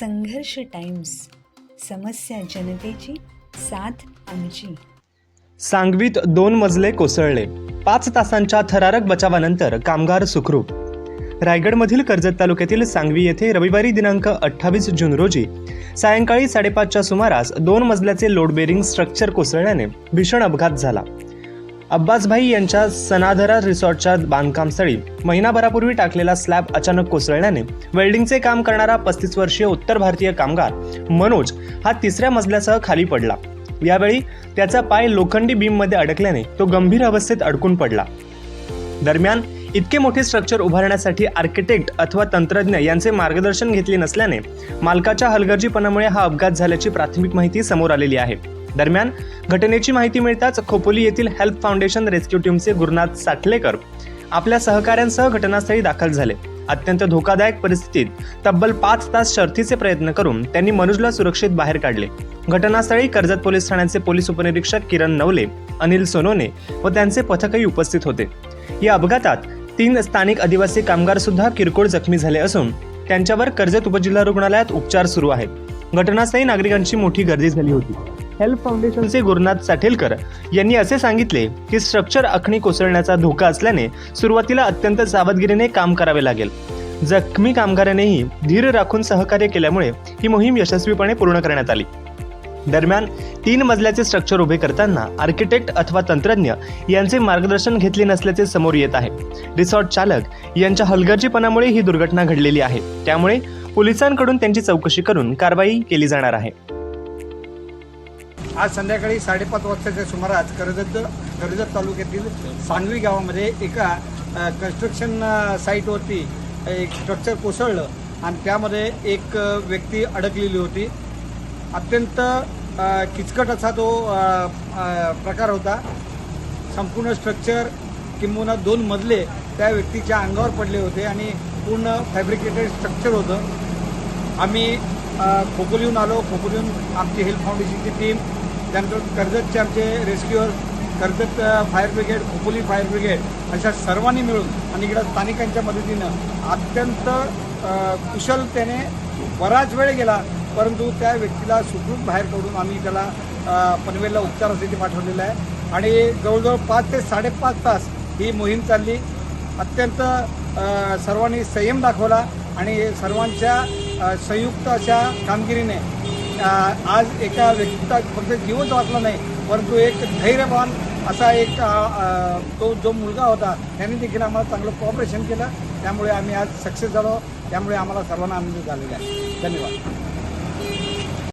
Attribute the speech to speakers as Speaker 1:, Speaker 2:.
Speaker 1: संघर्ष टाइम्स, समस्या जनतेची, साथ आमची.
Speaker 2: सांगवीत 2 मजले कोसळले. 5 तासांच्या थरारक बचावानंतर कामगार सुखरूप. रायगडमधील कर्जत तालुक्यातील सांगवी येथे रविवारी दिनांक 28 जून रोजी सायंकाळी 5:30च्या सुमारास 2 मजल्याचे लोड बेरिंग स्ट्रक्चर कोसळल्याने भीषण अपघात झाला. अब्बासभाई यांच्या सनाधरा रिसॉर्टच्या बांधकामस्थळी महिनाभरापूर्वी टाकलेला स्लॅब अचानक कोसळल्याने वेल्डिंगचे काम करणारा 35 वर्षीय उत्तर भारतीय कामगार मनोज हा 3ऱ्या मजल्यासह खाली पडला. यावेळी त्याचा पाय लोखंडी बीममध्ये अडकल्याने तो गंभीर अवस्थेत अडकून पडला. दरम्यान इतके मोठे स्ट्रक्चर उभारण्यासाठी आर्किटेक्ट अथवा तंत्रज्ञ यांचे मार्गदर्शन घेतले नसल्याने मालकाच्या हलगर्जीपणामुळे हा अपघात झाल्याची प्राथमिक माहिती समोर आलेली आहे. दरम्यान घटनेची माहिती मिळताच खोपोली येथील हेल्प फाउंडेशन रेस्क्यू टीमचे गुरुनाथ साठलेकर आपल्या सहकाऱ्यांसह घटनास्थळी दाखल झाले. अत्यंत धोकादायक परिस्थितीत तब्बल 5 तास शर्थीचे प्रयत्न करून त्यांनी मनोजला सुरक्षित बाहेर काढले. घटनास्थळी कर्जत पोलीस ठाण्याचे पोलीस उपनिरीक्षक किरण नवले, अनिल सोनोने व त्यांचे पथकही उपस्थित होते. या अपघातात 3 स्थानिक आदिवासी कामगार सुद्धा किरकोळ जखमी झाले असून त्यांच्यावर कर्जत उपजिल्हा रुग्णालयात उपचार सुरू आहेत. घटनास्थळी नागरिकांची मोठी गर्दी झाली होती. हेल्प फाउंडेशनचे गुरुनाथ साठेलकर यांनी असे सांगितले की स्ट्रक्चर अखणी कोसळण्याचा धोका असल्याने सुरुवातीला अत्यंत सावधगिरीने काम करावे लागेल. जखमी कामगारांनीही धीर राखून सहकार्य केल्यामुळे ही मोहीम यशस्वीपणे पूर्ण करण्यात आली. दरम्यान 3 मजल्याचे स्ट्रक्चर उभे करताना आर्किटेक्ट अथवा तंत्रज्ञ यांचे मार्गदर्शन घेतले नसल्याचे समोर येत आहे. रिसॉर्ट चालक यांच्या हलगर्जीपणामुळे ही दुर्घटना घडलेली आहे. त्यामुळे पोलिसांकडून त्यांची चौकशी करून कारवाई केली जाणार आहे.
Speaker 3: आज संध्याकाळी 5:30 वाजताच्या सुमारास कर्जत तालुक्यातील सांगवी गावामध्ये एका कन्स्ट्रक्शन साईटवरती एक स्ट्रक्चर कोसळलं आणि त्यामध्ये एक व्यक्ती अडकलेली होती. अत्यंत किचकट असा तो प्रकार होता. संपूर्ण स्ट्रक्चर किंबहुना 2 मजले त्या व्यक्तीच्या अंगावर पडले होते आणि पूर्ण फॅब्रिकेटेड स्ट्रक्चर होतं. आम्ही खोपोलीहून आलो. खोपोलीहून आमची हेल्प फाउंडेशनची टीम, त्यानंतर कर्जतचे आमचे rescuer, Karjat fire brigade, Khopoli fire brigade अशा सर्वांनी मिळून आणि इकडं स्थानिकांच्या मदतीनं अत्यंत कुशलतेने बराच वेळ गेला, परंतु त्या व्यक्तीला सुखरूप बाहेर काढून आम्ही त्याला पनवेलला उपचारासाठी पाठवलेलं आहे. आणि जवळजवळ 5 ते 5.5 तास ही मोहीम चालली. अत्यंत सर्वांनी संयम दाखवला आणि सर्वांच्या संयुक्त अशा कामगिरीने आज एका व्यक्तीचा फक्त जीवच वाचला नाही, परंतु एक धैर्यवान असा एक तो जो मुलगा होता त्यांनी देखील आम्हाला चांगलं कॉपरेशन केलं. त्यामुळे आम्ही आज सक्सेस झालो. त्यामुळे आम्हाला सर्वांना आनंद झालेला आहे. धन्यवाद.